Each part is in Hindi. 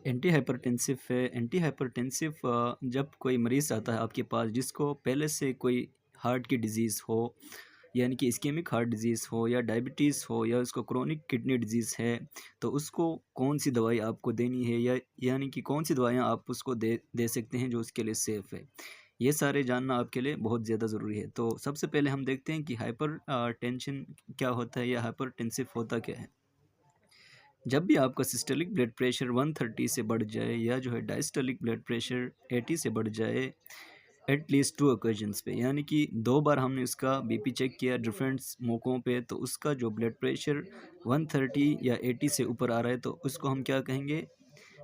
एंटी हाइपरटेंसिव है। एंटी हाइपरटेंसिव जब कोई मरीज़ आता है आपके पास जिसको पहले से कोई हार्ट की डिज़ीज़ हो, यानी कि इस्केमिक हार्ट डिज़ीज़ हो या डायबिटीज़ हो या उसको क्रोनिक किडनी डिज़ीज़ है, तो उसको कौन-सी दवाई आपको देनी है या यानी कि कौन-सी दवाइयाँ आप उसको दे दे सकते हैं जो उसके लिए सेफ़ है। ये सारे जानना आपके लिए बहुत ज़्यादा ज़रूरी है। तो सबसे पहले हम देखते हैं कि टेंशन क्या होता है या हाइपरटेंसिव होता क्या है? जब भी आपका सिस्टोलिक ब्लड प्रेशर 130 से बढ़ जाए या जो है डायस्टोलिक ब्लड प्रेशर 80 से बढ़ जाए एट लीस्ट 2 ओकेजन्स पे, यानी कि 2 बार हमने उसका बीपी चेक किया डिफरेंट मौक़ों पे, तो उसका जो ब्लड प्रेशर 130 या 80 से ऊपर आ रहा है तो उसको हम क्या कहेंगे?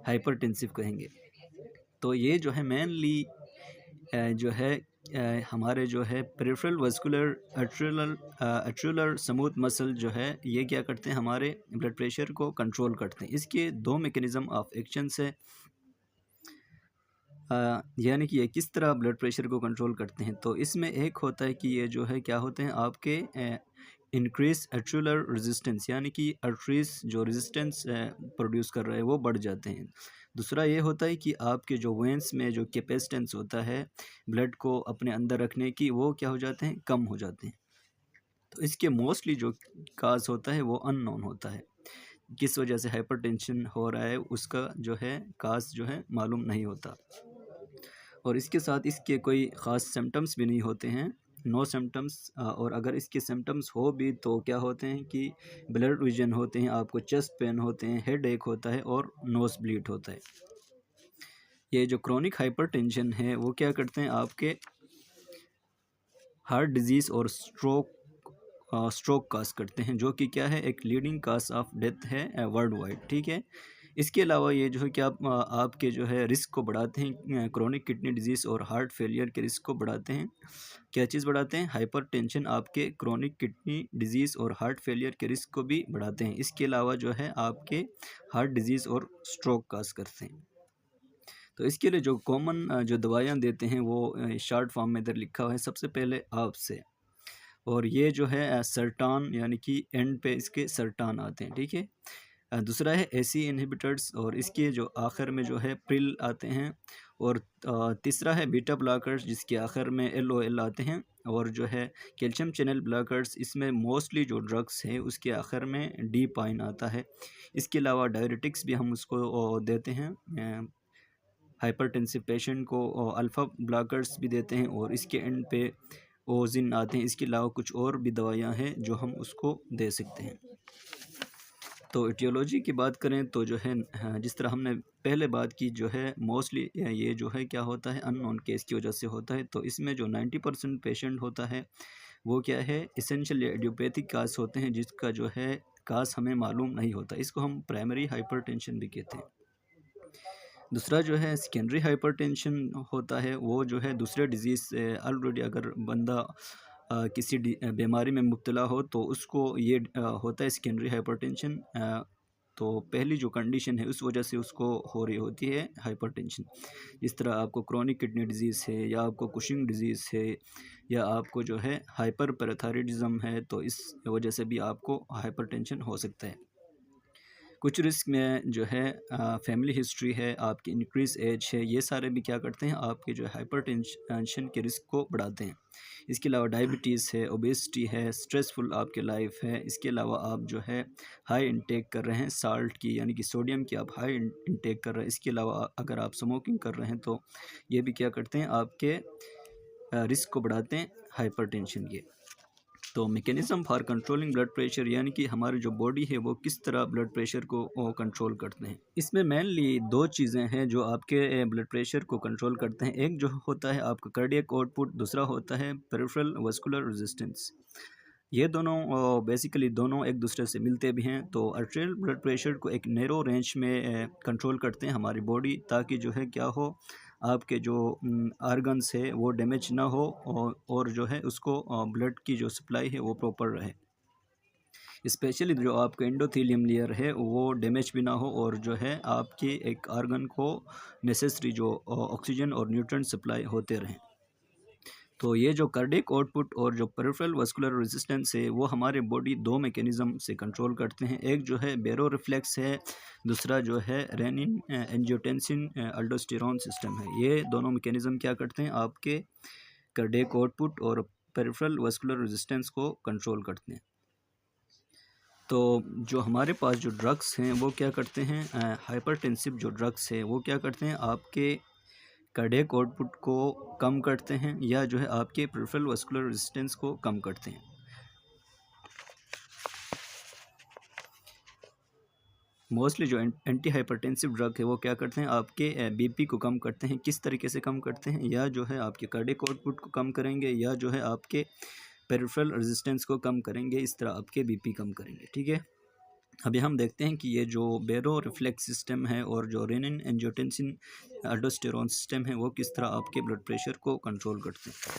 हाइपरटेंसिव कहेंगे। तो ये जो है मेनली जो है हमारे जो है पेरिफेरल वास्कुलर एट्रियोलर स्मूथ मसल जो है ये क्या करते हैं? हमारे ब्लड प्रेशर को कंट्रोल करते हैं। इसके 2 मैकेनिज़्म ऑफ एक्शंस है। यानी कि ये किस तरह ब्लड प्रेशर को कंट्रोल करते हैं? तो इसमें एक होता है कि ये जो है क्या होते हैं आपके इंक्रीज़ एट्रियोलर रेजिस्टेंस, यानी कि आर्टरीज़ जो रेजिस्टेंस प्रोड्यूस कर रहा है वो बढ़ जाते हैं। दूसरा ये होता है कि आपके जो वेन्स में जो कैपेसिटेंस होता है ब्लड को अपने अंदर रखने की, वो क्या हो जाते हैं? कम हो जाते हैं। तो इसके मोस्टली जो काज़ होता है वो अननोन होता है। किस वजह से हाइपरटेंशन हो रहा है उसका जो है काज़ जो है मालूम नहीं होता। और इसके साथ इसके कोई ख़ास सिम्पटम्स भी नहीं होते हैं, नो सिम्पटम्स। और अगर इसके सिम्पटम्स हो भी तो क्या होते हैं कि ब्लड विज़न होते हैं, आपको चेस्ट पेन होते हैं, हेडेक होता है और नोज़ ब्लीड होता है। ये जो क्रोनिक हाइपरटेंशन है वो क्या करते हैं? आपके हार्ट डिजीज़ और स्ट्रोक काज़ करते हैं, जो कि क्या है? एक लीडिंग काज़ ऑफ डेथ है वर्ल्ड वाइड, ठीक है? इसके अलावा ये जो है कि आपके जो है रिस्क को बढ़ाते हैं, क्रोनिक किडनी डिजीज़ और हार्ट फेलियर के रिस्क को बढ़ाते हैं। क्या चीज़ बढ़ाते हैं? हाइपरटेंशन आपके क्रोनिक किडनी डिजीज़ और हार्ट फेलियर के रिस्क को भी बढ़ाते हैं। इसके अलावा जो है आपके हार्ट डिजीज़ और स्ट्रोक काज़ करते हैं। तो इसके लिए जो कॉमन जो दवाइयाँ देते हैं वो शॉर्ट फॉर्म में इधर लिखा हुआ है। सबसे पहले आपसे, और ये जो है सर्टान, यानी कि एंड पे इसके सर्टान आते हैं, ठीक है? दूसरा है एसी इनहिबिटर्स और इसके जो आखिर में जो है प्रिल आते हैं। और तीसरा है बीटा ब्लॉकर्स जिसके आखिर में एलओएल आते हैं। और जो है कैल्शियम चैनल ब्लॉकर्स, इसमें मोस्टली जो ड्रग्स है उसके आखिर में डी पाइन आता है। इसके अलावा डायरेटिक्स भी हम उसको देते हैं हाइपरटेंसिव पेशेंट को, अल्फ़ा ब्लॉकर्स भी देते हैं और इसके एंड पे ओजिन आते हैं। इसके अलावा कुछ और भी दवाइयाँ हैं जो हम उसको दे सकते हैं। तो एटियोलॉजी की बात करें तो जो है हाँ, जिस तरह हमने पहले बात की, जो है मोस्टली ये जो है क्या होता है? अननोन केस की वजह से होता है। तो इसमें जो 90% पेशेंट होता है वो क्या है? एसेंशियल इडियोपैथिक काज़ होते हैं जिसका जो है काज़ हमें मालूम नहीं होता। इसको हम प्राइमरी हाइपरटेंशन भी कहते हैं। दूसरा जो है सेकेंडरी हाइपरटेंशन होता है, वो जो है दूसरे डिज़ीज़ से ऑलरेडी अगर बंदा किसी बीमारी में मुब्तला हो तो उसको ये होता है सेकेंडरी हाइपरटेंशन। तो पहली जो कंडीशन है उस वजह से उसको हो रही होती है हाइपरटेंशन। इस तरह आपको क्रोनिक किडनी डिज़ीज़ है या आपको कुशिंग डिज़ीज़ है या आपको जो है हाइपरपैराथायरॉयडिज़म है, तो इस वजह से भी आपको हाइपरटेंशन हो सकता है। कुछ रिस्क में जो है फैमिली हिस्ट्री है, आपकी इंक्रीज़ एज है, ये सारे भी क्या करते हैं? आपके जो है हाइपरटेंशन के रिस्क को बढ़ाते हैं। इसके अलावा डायबिटीज़ है, ओबेसिटी है, स्ट्रेसफुल आपकी लाइफ है। इसके अलावा आप जो है हाई इंटेक कर रहे हैं साल्ट की, यानी कि सोडियम की आप हाई इंटेक कर रहे हैं। इसके अलावा अगर आप स्मोकिंग कर रहे हैं तो ये भी क्या करते हैं? आपके रिस्क को बढ़ाते हैं हाइपरटेंशन के। तो mechanism for controlling blood pressure, यानी कि हमारी जो बॉडी है वो किस तरह ब्लड प्रेशर को कंट्रोल करते हैं। इसमें मेनली 2 चीज़ें हैं जो आपके ब्लड प्रेशर को कंट्रोल करते हैं। एक जो होता है आपका कार्डियक आउटपुट, दूसरा होता है पेरिफेरल वास्कुलर रेजिस्टेंस। ये दोनों बेसिकली दोनों एक दूसरे से मिलते भी हैं। तो आर्टेरियल ब्लड प्रेशर को एक नैरो रेंज में कंट्रोल करते हैं हमारी बॉडी, ताकि जो है क्या हो, आपके जो आर्गन्स है वो डैमेज ना हो और जो है उसको ब्लड की जो सप्लाई है वो प्रॉपर रहे। स्पेशली जो आपका एंडोथेलियम लेयर है वो डैमेज भी ना हो और जो है आपके एक आर्गन को नेसेसरी जो ऑक्सीजन और न्यूट्रिएंट सप्लाई होते रहें। तो ये जो कार्डियक आउटपुट और जो पेरिफेरल वास्कुलर रेजिस्टेंस है वो हमारे बॉडी दो मैकेनिज़्म से कंट्रोल करते हैं। एक जो है बेरो रिफ्लेक्स है, दूसरा जो है रेनिन एंजियोटेंसिन अल्डोस्टेरोन सिस्टम है। ये दोनों मैकेनिज़्म क्या करते हैं, आपके कार्डियक आउटपुट और पेरिफेरल वास्कुलर रेजिस्टेंस को कंट्रोल करते हैं। तो जो हमारे पास जो ड्रग्स हैं वो क्या करते हैं, हाइपरटेंसिव जो ड्रग्स है वो क्या करते हैं, आपके कार्डियक आउटपुट को कम करते हैं या जो है आपके पेरिफेरल वास्कुलर रेजिस्टेंस को कम करते हैं। मोस्टली जो एंटी हाइपरटेंसिव ड्रग है वो क्या करते हैं, आपके बीपी को कम करते हैं। किस तरीके से कम करते हैं, या जो है आपके कार्डियक आउटपुट को कम करेंगे या जो है आपके पेरिफेरल रेजिस्टेंस को कम करेंगे, इस तरह आपके बीपी कम करेंगे। ठीक है, अभी हम देखते हैं कि ये जो बेरो रिफ्लेक्स सिस्टम है और जो रेनिन एंजियोटेंसिन अल्डोस्टेरोन सिस्टम है वो किस तरह आपके ब्लड प्रेशर को कंट्रोल करते हैं।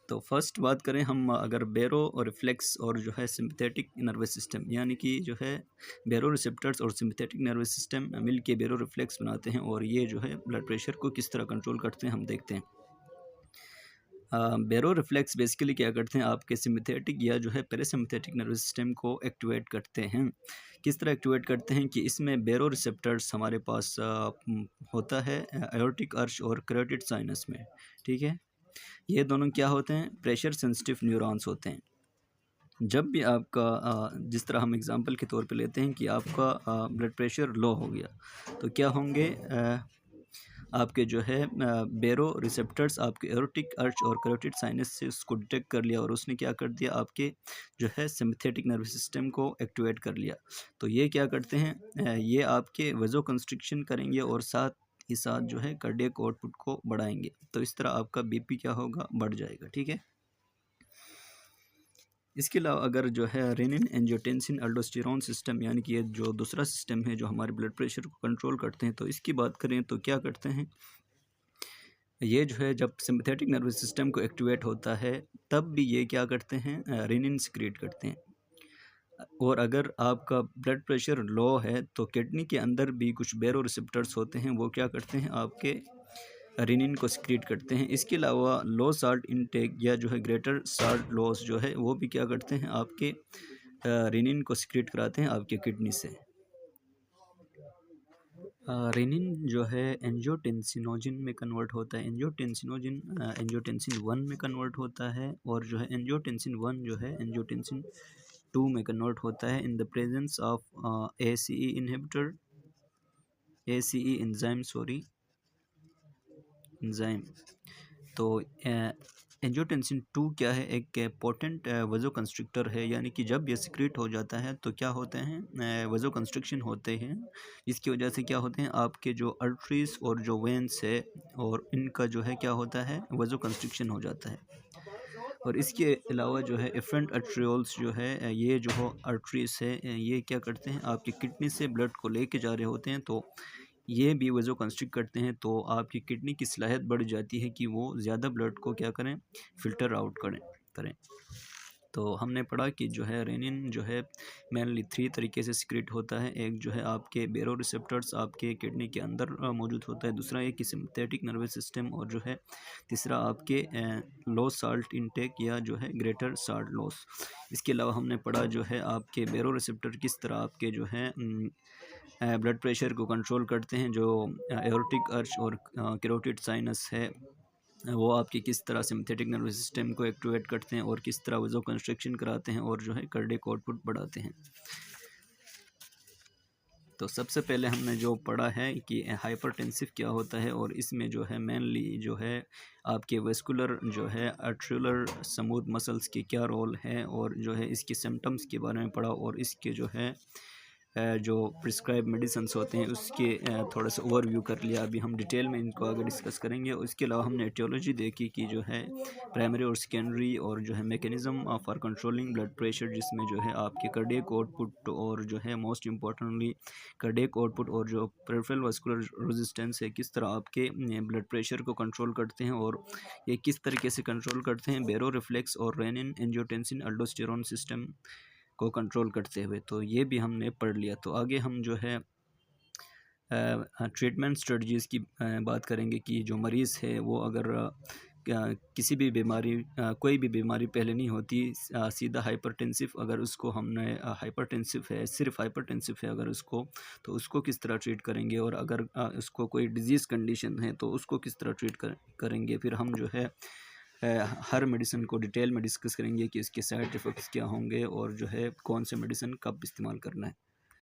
तो फर्स्ट बात करें हम, अगर बेरो और रिफ्लेक्स और जो है सिंपैथेटिक नर्वस सिस्टम, यानी कि जो है बेरो रिसेप्टर्स और सिंपैथेटिक नर्वस सिस्टम मिल के बेरो रिफ्लेक्स बनाते हैं और ये जो है ब्लड प्रेशर को किस तरह कंट्रोल करते हैं हम देखते हैं। बेरो रिफ्लेक्स बेसिकली क्या करते हैं, आपके सिंपैथेटिक या जो है पैरासिम्पैथेटिक नर्वस सिस्टम को एक्टिवेट करते हैं। किस तरह एक्टिवेट करते हैं कि इसमें बेरो रिसेप्टर्स हमारे पास होता है एओर्टिक अर्च और कैरोटिड साइनस में। ठीक है, ये दोनों क्या होते हैं, प्रेशर सेंसिटिव न्यूरॉन्स होते हैं। जब भी आपका जिस तरह हम एग्जांपल के तौर पे लेते हैं कि आपका ब्लड प्रेशर लो हो गया तो क्या होंगे, आपके जो है बेरो रिसेप्टर्स आपके एओर्टिक अर्च और कैरोटिड साइनस से उसको डिटेक्ट कर लिया और उसने क्या कर दिया, आपके जो है सिंपैथेटिक नर्वस सिस्टम को एक्टिवेट कर लिया। तो ये क्या करते हैं, ये आपके वजो कंस्ट्रिक्शन करेंगे और साथ ही साथ जो है कार्डियक आउटपुट को बढ़ाएंगे। तो इस तरह आपका बीपी क्या होगा, बढ़ जाएगा। ठीक है, इसके अलावा अगर जो है रेनिन एंजियोटेंसिन अल्डोस्टेरोन सिस्टम, यानी कि ये जो दूसरा सिस्टम है जो हमारे ब्लड प्रेशर को कंट्रोल करते हैं, तो इसकी बात करें तो क्या करते हैं, ये जो है जब सिंपैथेटिक नर्वस सिस्टम को एक्टिवेट होता है तब भी ये क्या करते हैं, रेनिन सिक्रीट करते हैं। और अगर आपका ब्लड प्रेशर लो है तो किडनी के अंदर भी कुछ बेरो रिसेप्टर्स होते हैं, वो क्या करते हैं, आपके रेनिन को सिक्रीट करते हैं। इसके अलावा लो साल्ट इनटेक या जो है ग्रेटर साल्ट लॉस जो है वो भी क्या करते हैं, आपके रेनिन को सिक्रीट कराते हैं आपके किडनी से। रेनिन जो है एंजियोटेंसिनोजिन में कन्वर्ट होता है, एंजियोटेंसिनोजिन एंजियोटेंसिन 1 में कन्वर्ट होता है और जो है एंजियोटेंसिन 1 जो है एंजियोटेंसिन 2 में कन्वर्ट होता है in the presence of ACE inhibitor, ACE enzyme, sorry enzyme. तो एंजियोटेंसिन 2 क्या है, एक पोटेंट वजो कंस्ट्रिक्टर है, यानी कि जब ये सिक्रीट हो जाता है तो क्या होते हैं, वजो कंस्ट्रिक्शन होते हैं। इसकी वजह से क्या होते हैं, आपके जो आर्टरीज और जो वेंस है और इनका जो है क्या होता है, वजो कंस्ट्रिक्शन हो जाता है। और इसके अलावा जो है एफरेंट आर्ट्रियोल्स जो है, ये जो हो आर्टरीज है, ये क्या करते हैं, आपकी किडनी से ब्लड को लेके जा रहे होते हैं, तो ये भी वजो कंस्ट्रिक्ट करते हैं। तो आपकी किडनी की सलाहियत बढ़ जाती है कि वो ज़्यादा ब्लड को क्या करें, फ़िल्टर आउट करें। तो हमने पढ़ा कि जो है रेनिन जो है मेनली 3 तरीके से सिक्रेट होता है। एक जो है आपके बेरो रिसेप्टर्स आपके किडनी के अंदर मौजूद होता है, दूसरा एक सिंपैथेटिक नर्वस सिस्टम और जो है तीसरा आपके लो साल्ट इनटेक या जो है ग्रेटर साल्ट लॉस। इसके अलावा हमने पढ़ा जो है आपके बेरो रिसेप्टर किस तरह आपके जो है ब्लड प्रेशर को कंट्रोल करते हैं। जो एओर्टिक अर्च और कैरोटिड साइनस है वो आपकी किस तरह सिंपैथेटिक नर्वस सिस्टम को एक्टिवेट करते हैं और किस तरह वजो कंस्ट्रक्शन कराते हैं और जो है कार्डियक आउटपुट बढ़ाते हैं। तो सबसे पहले हमने जो पढ़ा है कि हाइपरटेंसिव क्या होता है और इसमें जो है मेनली जो है आपके वेस्कुलर जो है आर्ट्रिकुलर स्मूथ मसल्स की क्या रोल है और जो है इसके सिम्टम्स के बारे में पढ़ा और इसके जो है जो प्रिस्क्राइब मेडिसिन्स होते हैं उसके थोड़ा सा ओवरव्यू कर लिया। अभी हम डिटेल में इनको आगे डिस्कस करेंगे। और इसके अलावा हमने एटियोलॉजी देखी कि जो है प्राइमरी और सेकेंडरी और जो है mechanism for controlling blood pressure, जिसमें जो है आपके कार्डियक आउटपुट और जो है मोस्ट इम्पॉर्टेंटली कार्डियक आउटपुट और जो पेरिफेरल वास्कुलर रेजिस्टेंस है किस तरह आपके ब्लड प्रेशर को कंट्रोल करते हैं और ये किस तरीके से कंट्रोल करते हैं बेरो रिफ्लेक्स और रेनिन एंजियोटेंसिन अल्डोस्टेरोन सिस्टम को कंट्रोल करते हुए। तो ये भी हमने पढ़ लिया। तो आगे हम जो है ट्रीटमेंट स्ट्रेटजीज़ की बात करेंगे कि जो मरीज़ है वो अगर किसी भी बीमारी कोई भी बीमारी पहले नहीं होती, सीधा हाइपरटेंसिव अगर उसको हमने हाइपरटेंसिव है, सिर्फ हाइपरटेंसिव है अगर उसको, तो उसको किस तरह ट्रीट करेंगे, और अगर उसको कोई डिजीज़ कंडीशन है तो उसको किस तरह ट्रीट करेंगे। फिर हम जो है हर मेडिसिन को डिटेल में डिस्कस करेंगे कि इसके साइड इफ़ेक्ट्स क्या होंगे और जो है कौन से मेडिसिन कब इस्तेमाल करना है।